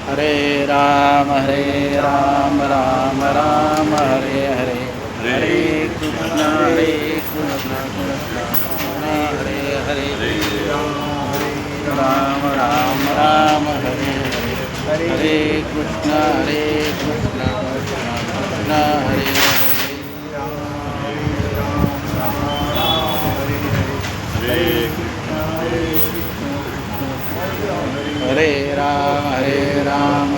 हरे राम राम राम हरे हरे, हरे कृष्ण कृष्ण कृष्ण हरे हरे, राम राम राम हरे हरे, हरे कृष्ण कृष्ण कृष्ण हरे हरे, हरे राम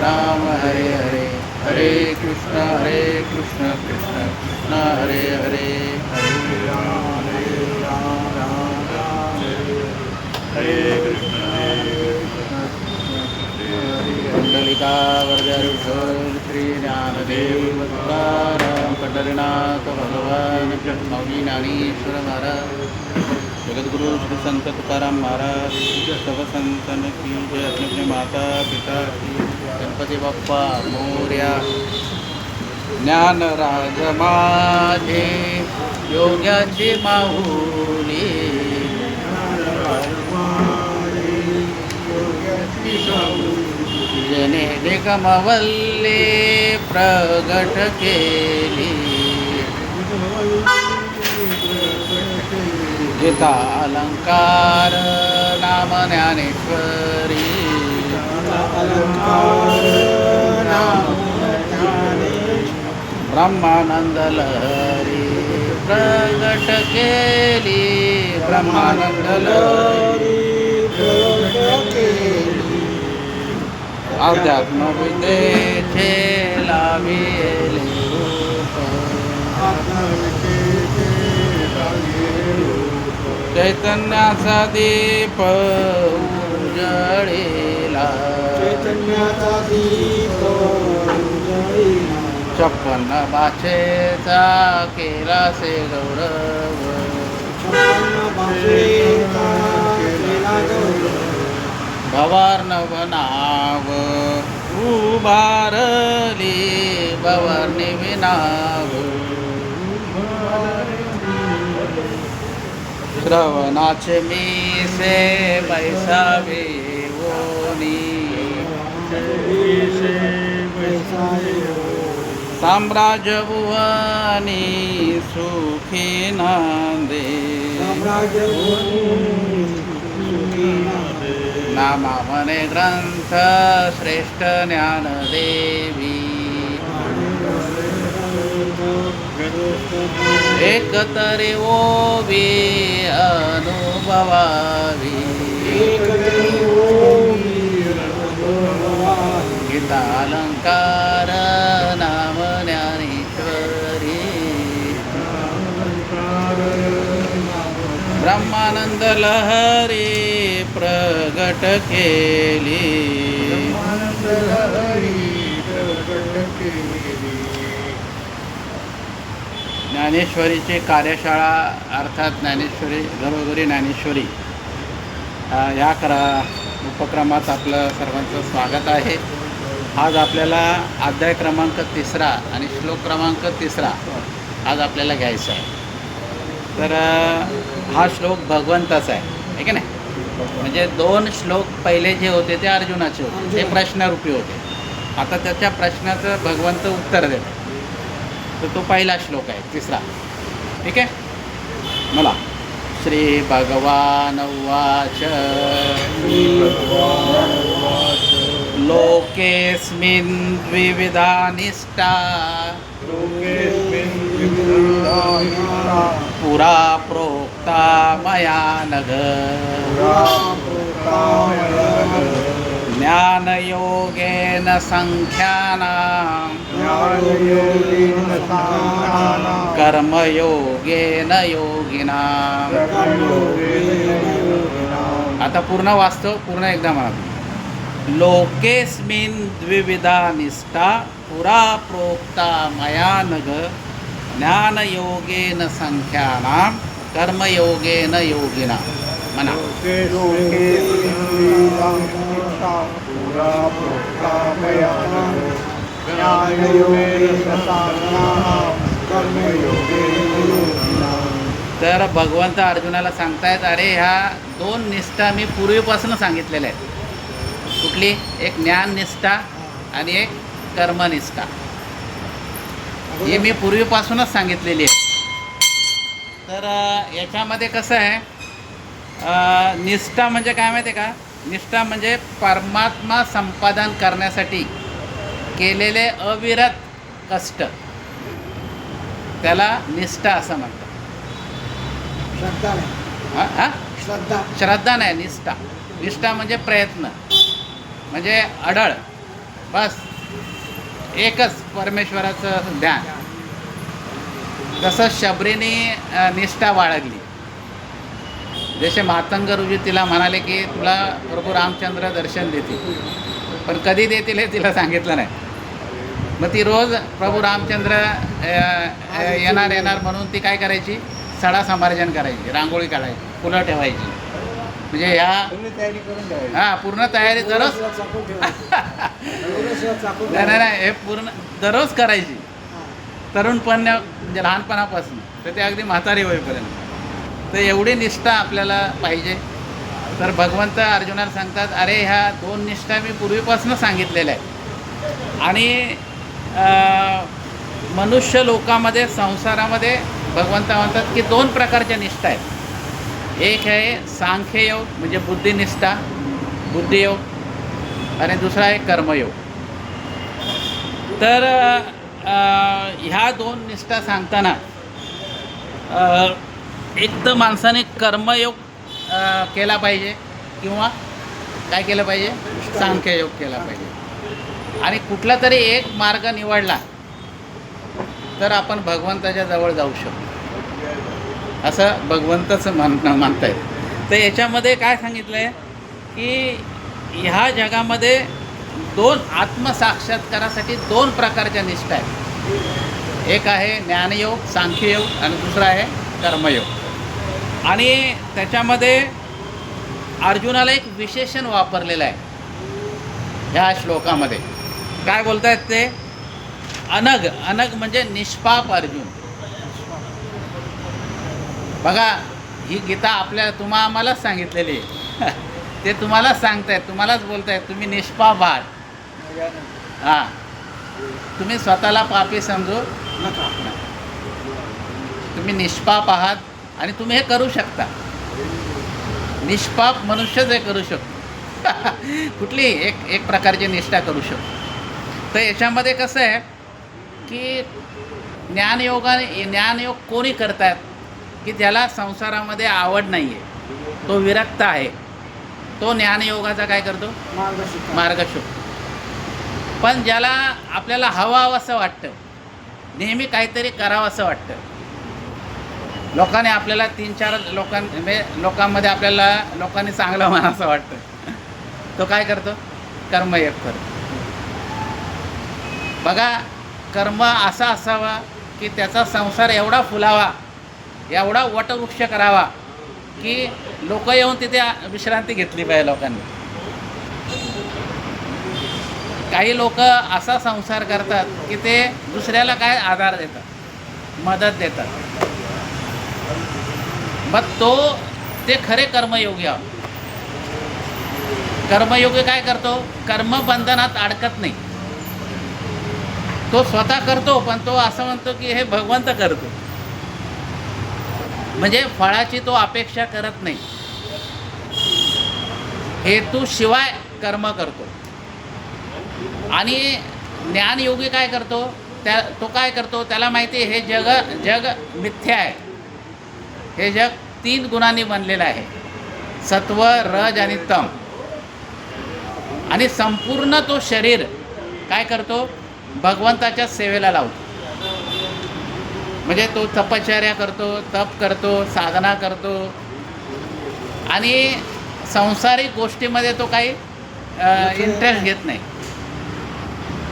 राम हरे हरे, हरे कृष्ण कृष्ण कृष्ण हरे हरे, हरे राम राम हरे कुंडलिका वरदरुषोल श्री ज्ञानदेव तुकाराम पंढरीनाथ भगवान मौली ज्ञानेश्वर महाराज, जगद्गुरु श्री संत तुकाराम महाराज, सब संतन की जय, अपने अपने माता पिता की, गणपती बाप्पा मोरया, ज्ञान राज माझे योग्याचे माऊली, जने निगमवल्ले प्रगट केली, गीता अलंकार नाम ज्ञानेश्वरी, ब्रह्मानंद लहरी प्रगट केली, ब्रह्मानंद लहरी अध्यात्म विद्येचे लाभिले रूप, चैतन्याचा दीप उजळीला, चैतन्याचा दीप उजळीला, 56 भाषेचा केला से गौरव, 56 भाषेचा केला गौरव, भवार्णव नाव उभारली, भवार्णी विनाव, श्रवणाचे मीसे बैसावे ओनी, साम्राज्य भुवनी सुखी नांदे, नामा मने ग्रंथ श्रेष्ठ ज्ञानदेवी, एकतरी ओवी अनुभवावी, गीता अलंकार नाम ज्ञानेश्वरी, ब्रह्मानंद लहरी प्रगट केली, ज्ञानेश्वरीची कार्यशाळा अर्थात ज्ञानेश्वरी घरोघरी ज्ञानेश्वरी या उपक्रमात आपलं सर्वांचं स्वागत आहे. आज आपल्याला अध्याय क्रमांक 3 आणि श्लोक क्रमांक 3 आज आपल्याला घ्यायचा आहे. तर हा श्लोक भगवंताचा आहे, ठीक आहे ना. म्हणजे 2 श्लोक पहिले जे होते ते अर्जुनाचे होते, ते प्रश्नरूपी होते. आता त्याच्या प्रश्नाचं भगवंत उत्तर देतात. तर तो पहिला श्लोक आहे 3, ठीक आहे. मला श्री भगवान उवाच, लोकेस्मिन् द्विविधा निष्ठा, पुरा प्रोक्ता मया नघ, ज्ञानयोगेन संख्यानां, कर्मयोगेन योगिनां. आता पूर्ण वाचतो, पूर्ण एकदा म्हणा. लोकेस्मिन् द्विविधा निष्ठा, पुरा प्रोक्ता मया नघ, ज्ञानयोगेन संख्यानां, कर्मयोगेन योगिनां. म्हणा. तर भगवंत अर्जुनाला सांगतायत, अरे ह्या 2 निष्ठा मी पूर्वीपासून सांगितलेल्या आहेत. कुठली? एक ज्ञाननिष्ठा आणि एक कर्मनिष्ठा. ही मी पूर्वीपासूनच सांगितलेली आहे. तर याच्यामध्ये कसं आहे, निष्ठा म्हणजे काय माहिती आहे का? निष्ठा म्हणजे परमात्मा संपादन करण्यासाठी केलेले अविरत कष्ट, त्याला निष्ठा असं म्हणतात. श्रद्धा नाही. हां, श्रद्धा. श्रद्धा नाही, निष्ठा. निष्ठा म्हणजे प्रयत्न, म्हणजे अढळ, बस एकच परमेश्वराचं ध्यान. जसं शबरीने निष्ठा बाळगली. जसे मातंग ऋषी तिला म्हणाले की तुला प्रभू रामचंद्र दर्शन देतील, पण कधी देतील हे तिला सांगितलं नाही. मग ती रोज प्रभू रामचंद्र येणार म्हणून ती काय करायची? सडा समार्जन करायची, रांगोळी काढायची, फुलं ठेवायची. म्हणजे ह्या पूर्ण तयारी दररोज नाही हे पूर्ण दररोज करायची, तरुणपण म्हणजे लहानपणापासून तर ते अगदी म्हातारी होईपर्यंत. तर एवढी निष्ठा आपल्याला पाहिजे. तर भगवंत अर्जुनाला सांगतात, अरे ह्या 2 निष्ठा मी पूर्वीपासून सांगितलेल्या आहेत. आणि मनुष्य लोकामध्ये, संसारामध्ये भगवंत म्हणतात की 2 प्रकारच्या निष्ठा आहेत. एक आहे सांख्ययोग म्हणजे बुद्धिनिष्ठा, बुद्धियोग, आणि दुसरा आहे कर्मयोग. तर ह्या 2 निष्ठा सांगताना एक तर माणसाने कर्मयोग केला पाहिजे किंवा काय केलं पाहिजे? सांख्ययोग केला पाहिजे. आणि कुठला तरी एक मार्ग निवडला तर आपण भगवंताच्या जवळ जाऊ शकतो, असं भगवंताचं मानता येतं. तर याच्यामध्ये काय सांगितलं आहे की ह्या जगामध्ये 2 आत्मसाक्षात्कारासाठी 2 प्रकारच्या निष्ठा आहेत. एक आहे ज्ञानयोग, सांख्ययोग, आणि दुसरा आहे कर्मयोग. आणि त्याच्यामध्ये अर्जुनाला एक विशेषण वापरलेलं आहे ह्या श्लोकामध्ये. काय बोलत आहेत ते? अनग. अनग म्हणजे निष्पाप अर्जुन. बघा, ही गीता आम्हालाच सांगितलेली आहे. ते तुम्हालाच सांगतायत, तुम्हालाच बोलतायत, तुम्ही निष्पाप आहात. हां, तुम्ही स्वतःला पापी समजू नका. तुम्ही निष्पाप आहात आणि तुम्ही हे करू शकता. निष्पाप मनुष्यच हे करू शकतो. कुठली एक प्रकारची निष्ठा करू शकतो. तर याच्यामध्ये कसं आहे की ज्ञानयोग कोणी करतात की ज्याला संसारामध्ये आवड नाही आहे, तो विरक्त आहे, तो ज्ञानयोगाचा काय करतो? मार्ग शोधतो. पण ज्याला आपल्याला हवं असं वाटतं, नेहमी काहीतरी करावं असं वाटतं, लोकांनी आपल्याला 3-4 लोकांमध्ये आपल्याला लोकांनी चांगलं म्हणावं वाटतं, तो काय करतो? कर्मयोग करतो. बघा, कर्म असा असावा की त्याचा संसार एवढा फुलावा, एवढा वटवृक्ष करावा की लोक येऊन तिथे विश्रांती घेतली पाहिजे लोकांनी. काही लोक असा संसार करतात की ते दुसऱ्याला काय आधार देतात, मदत देतात. मग ते खरे कर्मयोगी आहोत. कर्मयोगी काय करतो? कर्मबंधनात अडकत नाही. तो स्वतः करतो, पण तो असं म्हणतो की हे भगवंत करतो. म्हणजे फळाची तो अपेक्षा करत नाही. हेतूशिवाय कर्म करतो. आणि ज्ञानयोगी काय करतो? तो काय करतो? त्याला माहिती आहे हे जग मिथ्या आहे. हे जग 3 गुणांनी बनलेलं आहे, सत्व, रज आणि तम. आणि संपूर्ण तो शरीर काय करतो? भगवंताच्या सेवेला लावतो. म्हणजे तो तपश्चर्या करतो, तप करतो, साधना करतो. आणि सांसारिक गोष्टीमध्ये तो काही इंटरेस्ट घेत नाही.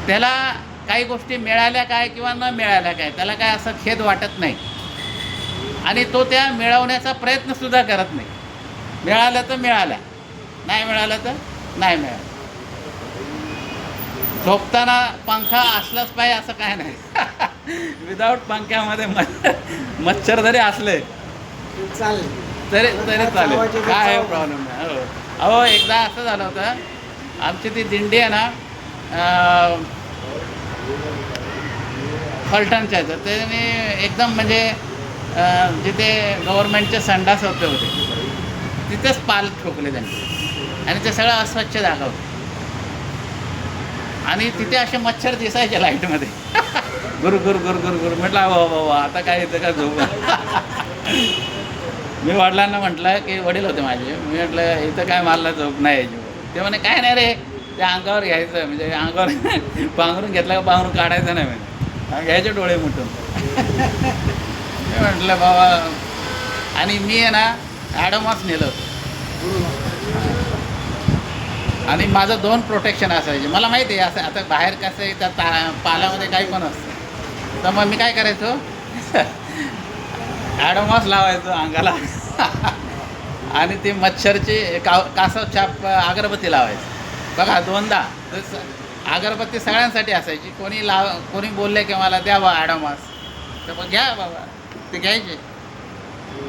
त्याला काही गोष्टी मिळाल्या काय किंवा न मिळाल्या काय, त्याला काय असं खेद वाटत नाही. आणि तो त्या मिळवण्याचा प्रयत्नसुद्धा करत नाही. मिळालं तर मिळालं, नाही मिळालं तर नाही मिळालं. झोपताना पंखा असलाच पाहिजे असं काय नाही. विदाऊट पंख्यामध्ये मच्छर जरी असले तरी चालेल, काय प्रॉब्लेम नाही. अहो, एकदा असं झालं होतं आमची ती दिंडी आहे ना फलटणच्या तर त्याने एकदम म्हणजे जिथे गव्हर्नमेंटचे संडास होते तिथेच पाल ठोकले त्यांनी आणि ते सगळं अस्वच्छ जागा होतं आणि तिथे असे मच्छर दिसायचे लाईटमध्ये गुरु गुरु गुरु गुरु गुरु म्हटलं बाबा आता काय येतं का झोप मी वडिलांना म्हटलं की वडील होते माझे मी म्हटलं इथं काय मला झोप नाही यायची ते म्हणे काय नाही रे ते अंगावर घ्यायचं म्हणजे अंगावर पांघरून घेतलं का पांघरून काढायचं नाही म्हणजे घ्यायचे डोळे मुठून मी म्हटलं बाबा आणि मी आहे ना ॲडोमॉस नेलं होतं आणि माझं 2 प्रोटेक्शन असायचे मला माहिती आहे असं आता बाहेर कसं आहे त्या पाल्यामध्ये काही पण असतं तर मग मी काय करायचो ॲडोमॉस लावायचो अंगाला आणि ती मच्छरची कासव छाप अगरबत्ती लावायची बघा 2दा अगरबत्ती सगळ्यांसाठी असायची कोणी बोलले की मला द्या बा ॲडोमॉस तर मग घ्या बाबा ते घ्यायचे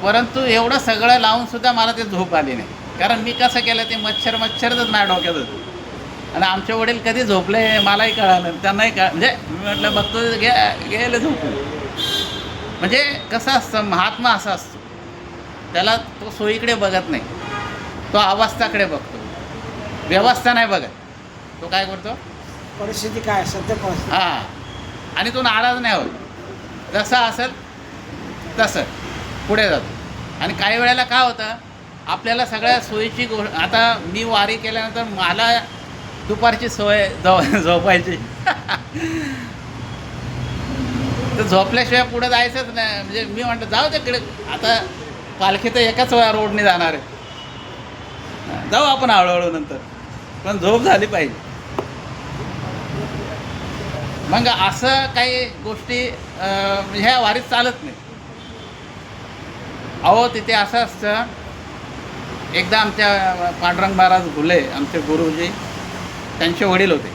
परंतु एवढं सगळं लावूनसुद्धा मला ते झोप आली नाही कारण मी कसं केलं ते मच्छरच माझ्या डोक्यात होतं आणि आमचे वडील कधी झोपले मलाही कळालं त्यांनाही म्हणजे मी म्हटलं बघतो गेले झोपून म्हणजे कसं असतं महात्मा असा असतो त्याला तो सोयीकडे बघत नाही तो अवस्थाकडे बघतो व्यवस्था नाही बघत तो काय करतो परिस्थिती काय सध्या परिस्थिती हां आणि तो नाराज नाही होत जसं असेल तसं पुढे जातो आणि काही वेळेला काय होतं आपल्याला सगळ्या सोयीची आता मी वारी केल्यानंतर मला दुपारची सोय झोपायची तर झोपल्याशिवाय पुढे जायचंच नाही म्हणजे मी म्हणतो जाऊ तिकडे आता पालखी तर एकाच रोडने जाणार आहे जाऊ आपण हळूहळू नंतर पण झोप झाली पाहिजे मग असं काही गोष्टी ह्या वारीत चालत नाही अहो तिथे असं असतं एकदा आमच्या पांडुरंग महाराज घुले आमचे गुरुजी त्यांचे वडील होते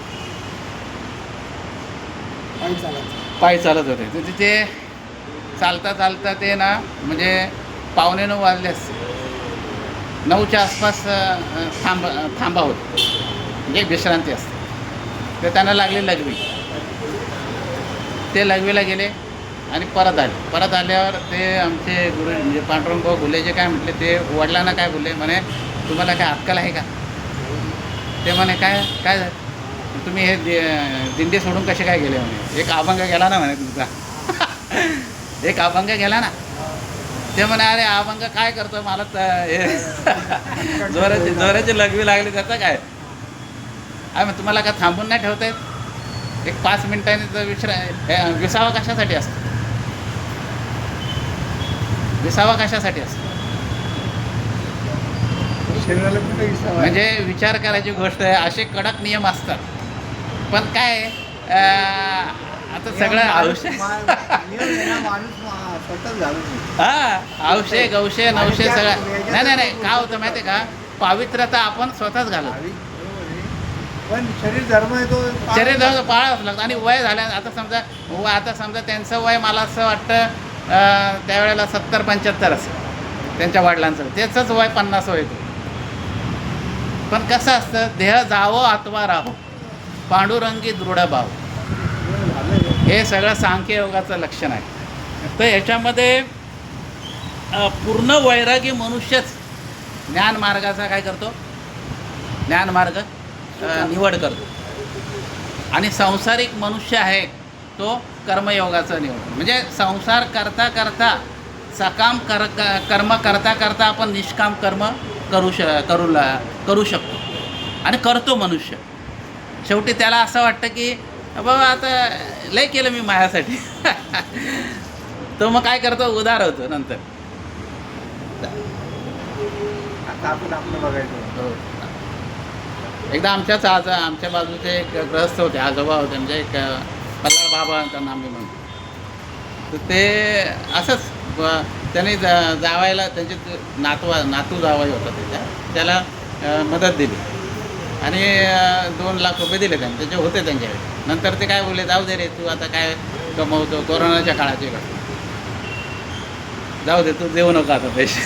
पायी चालत होते तर तिथे चालता चालता ते ना म्हणजे 8:45 वाजले असते 9च्या आसपास थांबा होते म्हणजे विश्रांती असते तर त्यांना लागली लघवी ते लघवीला गेले आणि परत आल्यावर ते आमचे गुरु म्हणजे पांडुरंगभाऊ घुले जे काय म्हटले ते वडिलांना काय बोलले म्हणे तुम्हाला काय अक्कल आहे का ते म्हणे काय झालं तुम्ही हे दिंडी सोडून कसे काय गेले म्हणे एक अभंग गेला ना म्हणे तुमचा एक अभंग गेला ना ते म्हणे अरे अभंग काय करतो मला हे जोराची लघवी लागली त्याचं काय मग तुम्हाला काय थांबून नाही ठेवता येत एक 5 मिनिटांनी तर विसावा कशासाठी असतो विसावा कशासाठी असतो म्हणजे विचार करायची गोष्ट आहे असे कडक नियम असतात पण काय आता सगळं आयुष्य औषे गौशे नवशे सगळं नाही काय होतं माहिती आहे का पावित्र्यता आपण स्वतःच घालतो पण शरीर धर्म आहे तो शरीर धर्म पाळावंच लागतं आणि वय झाल्या आता समजा त्यांचं वय मला असं वाटतं त्यावेळेला 70-75 असेल त्यांच्या वडिलांचं त्याचंच वय 50 येतो पण कसं असतं देह जावो आत्मा राहो पांडुरंगी दृढ भाव हे सगळं सांख्ययोगाचं लक्षण आहे तर याच्यामध्ये पूर्ण वैरागी मनुष्यच ज्ञानमार्गाचा काय करतो ज्ञानमार्ग निवड करतो आणि संसारिक मनुष्य आहे तो कर्मयोगाचा निवड म्हणजे संसार करता करता सकाम कर्म करता करता आपण निष्काम कर्म करू शकतो आणि करतो मनुष्य शेवटी त्याला असं वाटतं की बाबा आता लय केलं मी माझ्यासाठी तो मग काय करतो उदार होतो नंतर आता आपण आपलं बघायचं एकदा आमच्या बाजूचे एक ग्रहस्थ होते आजोबा होते म्हणजे एक पल्लाळ बाबा त्यांना आम्ही म्हणतो तर ते असंच त्यांनी जावायला त्यांचे नातू जावाई होता त्याला मदत दिली आणि 2 लाख रुपये दिले त्यांनी त्याचे होते त्यांच्याकडे नंतर ते काय बोलले जाऊ दे रे तू आता काय कमवतो कोरोनाच्या काळाची जाऊ दे तू देऊ नका आता पैसे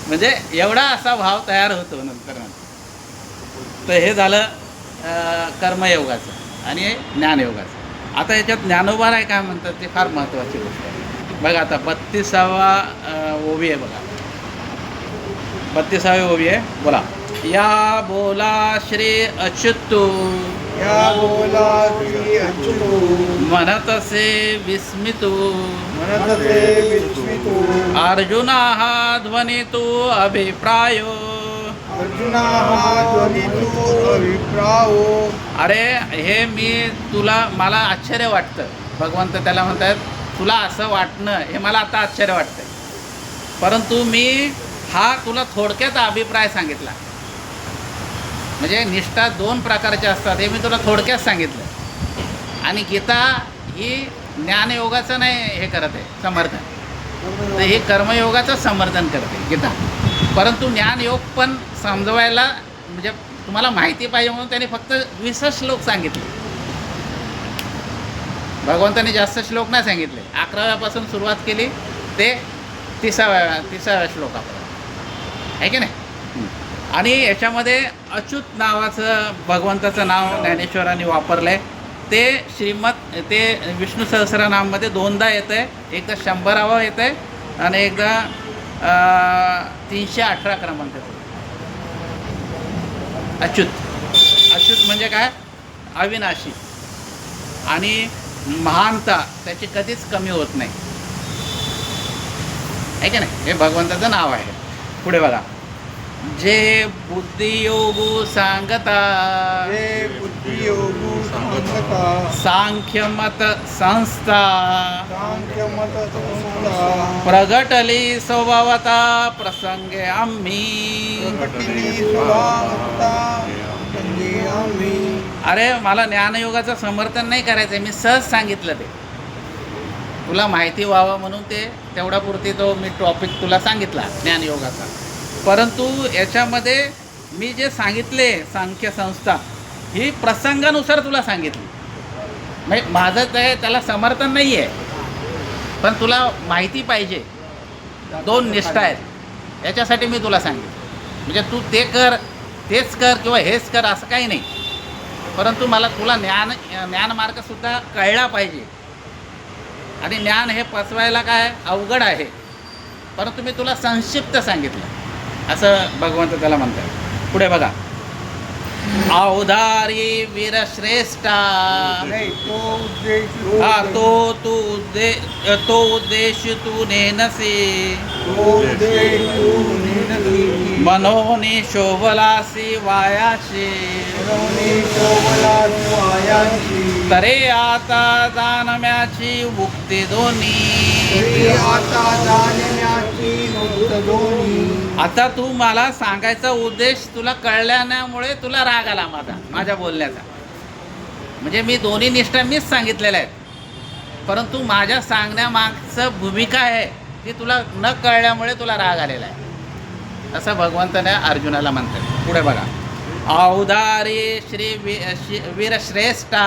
म्हणजे एवढा असा भाव तयार होतो नंतर तर हे झालं कर्मयोगाचं आणि ज्ञानयोगाचं. आता याच्यात ज्ञानोबा आहे काय म्हणतात ते फार महत्त्वाची गोष्ट आहे. बघा आता 32वा ओवी आहे बघा. 32वी ओवी आहे. बोला. या बोला श्री अच्युतू या बोला श्री अच्युतो म्हणतसे विस्मितू म्हणतसे विस्मितो अर्जुना हा ध्वनी तू अभिप्रायो. अर्जुना हा ध्वनितो अभिप्रायो. अरे हे मी तुला मला आश्चर्य वाटतं. भगवंत त्याला म्हणतात तुला असं वाटणं हे मला आता आश्चर्य वाटतं. परंतु मी हा तुला थोडक्यात अभिप्राय सांगितला. म्हणजे निष्ठा 2 प्रकारच्या असतात हे मी तुला थोडक्यात सांगितलं. आणि गीता ही ज्ञानयोगाचं नाही हे करत आहे समर्थन, तर ही कर्मयोगाचं समर्थन करते गीता. परंतु ज्ञानयोग पण समजवायला म्हणजे तुम्हाला माहिती पाहिजे म्हणून त्याने फक्त 20 श्लोक सांगितले. भगवंतांनी जास्त श्लोक नाही सांगितले. 11व्यापासून सुरुवात केली ते 30व्या श्लोकापर्यंत आहे की नाही. आणि याच्यामध्ये अच्युत नावाचं भगवंताचं नाव ज्ञानेश्वरांनी वापरलं आहे. ते ते विष्णू सहस्रनाममध्ये 2दा येतं आहे. एकदा 100वा येतं आहे आणि एकदा 318 क्रमांक येतो. अच्युत म्हणजे काय अविनाशी आणि महानता त्याची कधीच कमी होत नाही आहे की नाही. हे भगवंताचं नाव आहे. पुढे बघा. जे बुद्धियोगू सांगता हे बुद्धियोगू सांगता सांख्यमत संस्था सांख्यमत संस्था प्रगटली स्वभावता प्रसंगे आम्ही. प्रगटली स्वभावता प्रसंगे आम्ही. अरे मला ज्ञानयोगाचं समर्थन नाही करायचं आहे. मी सहज सांगितलं ते तुला माहिती व्हावं म्हणून ते तेवढ्यापुरती तो मी टॉपिक तुला सांगितला ज्ञानयोगाचा. परंतु याच्यामध्ये मी जे सांगितले सांख्य संस्था ही प्रसंगानुसार तुला सांगितली. म्हणजे माझं ते त्याला समर्थन नाही आहे, पण तुला माहिती पाहिजे 2 निष्ठा आहेत याच्यासाठी मी तुला सांगितलं. म्हणजे तू ते कर तेच कर किंवा हेच कर असं काही नाही. परंतु मला तुला ज्ञानमार्गसुद्धा कळला पाहिजे. आणि ज्ञान हे पचवायला काय अवघड आहे, परंतु मी तुला संक्षिप्त सांगितलं असं भगवंत त्याला म्हणतात. पुढे बघा. अवधारी वीरश्रेष्ठा नाही तो उद्देश हा तो उद्देश तू नेनसी तो उद्देश तू नेनसी. मनोनी शोभलासी वायाशी मनोनी शोभला वायाशी. तरे आता जाणम्याची मुक्ती दोन्ही. तरी आता जाणण्याची मुक्त दोन्ही. आता तू मला सांगायचा उद्देश तुला कळल्यामुळे तुला राग आला माझ्या बोलण्याचा. म्हणजे मी दोन्ही निष्ठा मीच सांगितलेल्या आहेत, परंतु माझ्या सांगण्यामागचं भूमिका आहे ती तुला न कळल्यामुळे तुला राग आलेला आहे असं भगवंताने अर्जुनाला म्हणतात. पुढे बघा. औदारी वीरश्रेष्ठा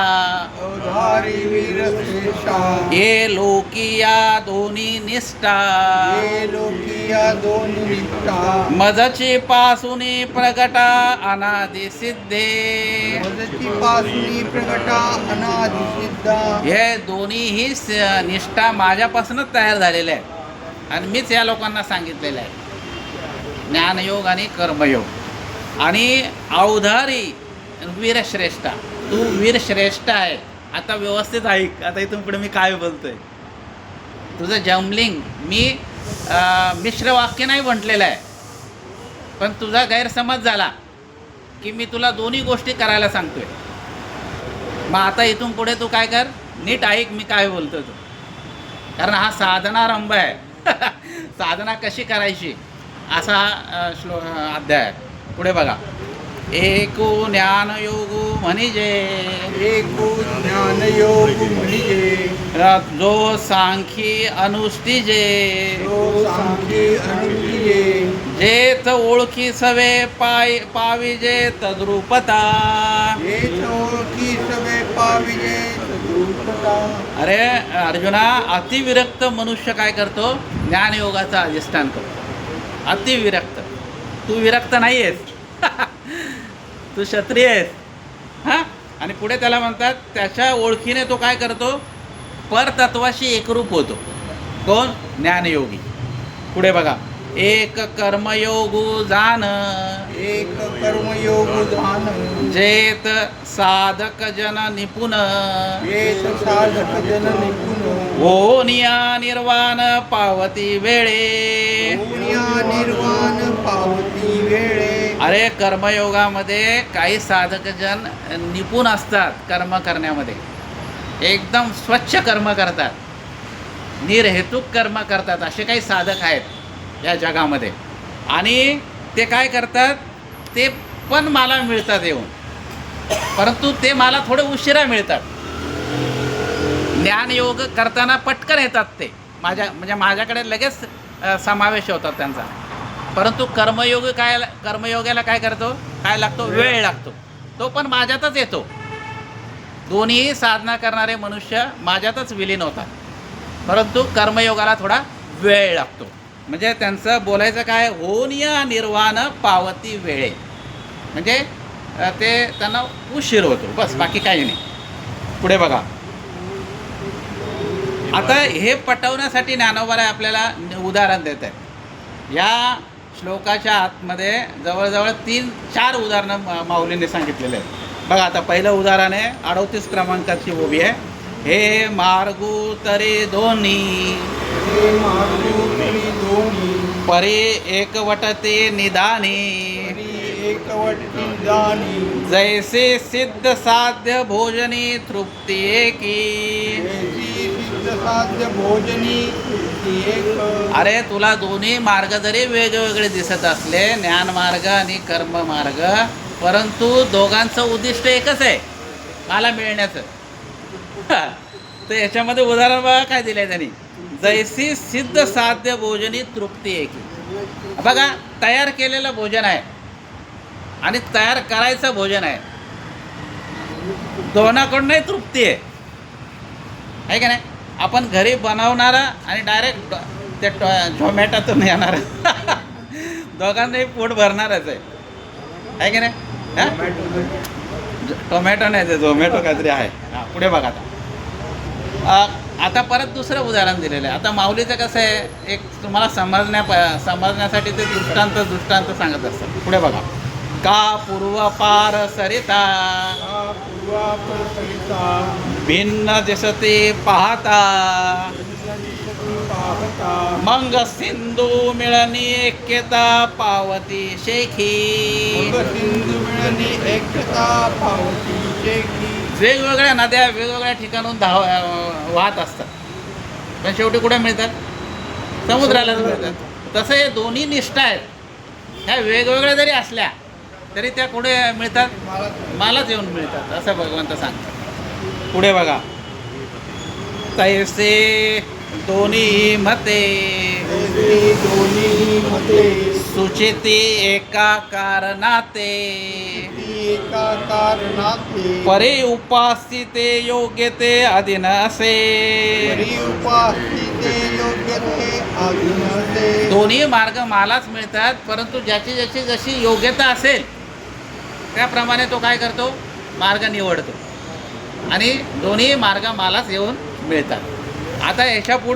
अवधारी वीरश्रेष्ठा. ये लोकिया दोन्ही निष्ठा. ये लोकिया दोन्ही निष्ठा. मजची पासूनी प्रगटा अनादि सिद्धे. मजची पासूनी प्रगटा अनादि सिद्धा. हे दोन्हीही निष्ठा माझ्यापासूनच तयार झालेल्या आहेत आणि मीच या लोकांना सांगितलेलं आहे. ज्ञानयोग आणि कर्मयोग. आणि अवधारी वीरश्रेष्ठा. तू वीरश्रेष्ठ आहे. आता व्यवस्थित ऐक. आता इथून पुढे मी काय बोलतोय. तुझं जमलिंग मी मिश्र वाक्य नाही म्हटलेलं आहे, पण तुझा गैरसमज झाला की मी तुला दोन्ही गोष्टी करायला सांगतोय. मग आता इथून पुढे तू काय कर, नीट ऐक मी काय बोलतोय तू, कारण हा साधनारंभ आहे. साधना कशी करायची असा हा अध्याय आहे. पुढे बघा. एको ज्ञानयोगू म्हणजे एको ज्ञानयोग म्हणजे जो सांख्यी अनुष्ठिजे. जो सांख्ये अनुष्ठिजे. जेथ ओळखी सवे पाविजे तद्रूपता. जेथ ओळखी सवे पाविजे तद्रूपता. अरे अर्जुना, अतिविरक्त मनुष्य काय करतो, ज्ञानयोगाचा अधिष्ठान करतो. अतिविरक्त. तू विरक्त नाही आहेस. तू क्षत्रिय आहेस हां. आणि पुढे त्याला म्हणतात त्याच्या ओळखीने तो काय करतो, परतत्वाशी एकरूप होतो. कोण? ज्ञानयोगी. पुढे बघा, एक कर्मयोगू जाण एक कर्मयोग ध्यान जेत साधक जन निपुण येत साधक जन निपुण ओनिया निर्वाण पावती वेळे. पुण्या निर्वाण पावती वेळे. अरे कर्मयोगामध्ये काही साधक जन निपुण असतात कर्म करण्यामध्ये, एकदम स्वच्छ कर्म करतात, निर्हेतुक कर्म करतात. असे काही साधक आहेत या जगामध्ये. आणि ते काय करतात, ते पण मला मिळतात येऊन, परंतु ते मला थोडे उशिरा मिळतात. ज्ञानयोग करताना पटकन येतात ते म्हणजे माझ्याकडे लगेच समावेश होतात त्यांचा. परंतु कर्मयोगाला काय करतो, काय लागतो, वेळ लागतो. तो पण माझ्यातच येतो. दोन्ही साधना करणारे मनुष्य माझ्यातच विलीन होतात, परंतु कर्मयोगाला थोडा वेळ लागतो. म्हणजे त्यांचं बोलायचं काय, होनिया निर्वाण पावती वेळे, म्हणजे ते त्यांना उशीर होतो, बस, बाकी काही नाही. पुढे बघा, आता हे पटवण्यासाठी ज्ञानोबा आपल्याला उदाहरण देत आहेत. या श्लोकाच्या आतमध्ये जवळजवळ 3-4 उदाहरणं माऊलींनी सांगितलेले आहेत. बघा, आता पहिलं उदाहरण आहे 38 क्रमांकाची ओवी आहे. हे मार्गू तरी दोन्ही हे मार्गो तरी दोन्ही परी एकवटते निदानी तरी एकवटती जाणी जैसे सिद्ध साध्य भोजनी तृप्ती एकी. जैसी सिद्ध साध्य भोजनी तृप्ती एक. अरे तुला दोन्ही मार्ग जरी वेगवेगळे दिसत असले, ज्ञान मार्ग आणि कर्म मार्ग, परंतु दोघांचं उद्दिष्ट एकच आहे, मला मिळण्याचं. तर याच्यामध्ये उदाहरण बघा काय दिलंय त्यांनी, जैसी सिद्ध साध्य भोजनी तृप्ती एकी. बघा, तयार केलेलं भोजन आहे आणि तयार करायचं भोजन आहे, दोनाकडूनही तृप्ती आहे का नाही. आपण घरी बनवणारा आणि डायरेक्ट ते झोमॅटोतून येणार दोघांनाही पोट भरणारच आहे की नाही. हां, टोमॅटो नाही, ते झोमॅटो काहीतरी आहे. हां, पुढे बघा. आता परत दुसरं उदाहरण दिलेलं आहे. आता माऊलीचं कसं आहे, एक तुम्हाला समजण्यासाठी ते दृष्टांत सांगत असतात. पुढे बघा, का पूर्वपार सरिता पूर्वापर सरिता भिन्न दिसते पाहता पाहता मंग सिंधू मिळणी ऐक्यता पावती शेखी. सिंधू मिळणी एकता पावती शेखी. वेगवेगळ्या नद्या वेगवेगळ्या ठिकाणून वाहत असतात, पण शेवटी कुठे मिळतात, समुद्रालाच मिळतात. तसं हे दोन्ही निष्ठा आहेत, ह्या वेगवेगळ्या जरी असल्या तरी त्या कुठे मिळतात, मलाच येऊन मिळतात, असं भगवंत सांगतात. पुढे बघा, तैसे दोन्ही मते दोन्ही मते सुचिती एका कारणाते एका कारणाते परे उपासिते योग्यते अधीन असे. परी उपासिते योग्यते अधीनते. दोन्ही मार्ग मलाच मिळतात, परंतु ज्याची ज्याची जशी योग्यता असेल त्याप्रमाणे तो काय करतो, मार्ग निवडतो, आणि दोन्ही मार्ग मलाच येऊन मिळतात. आता याच्या पुढे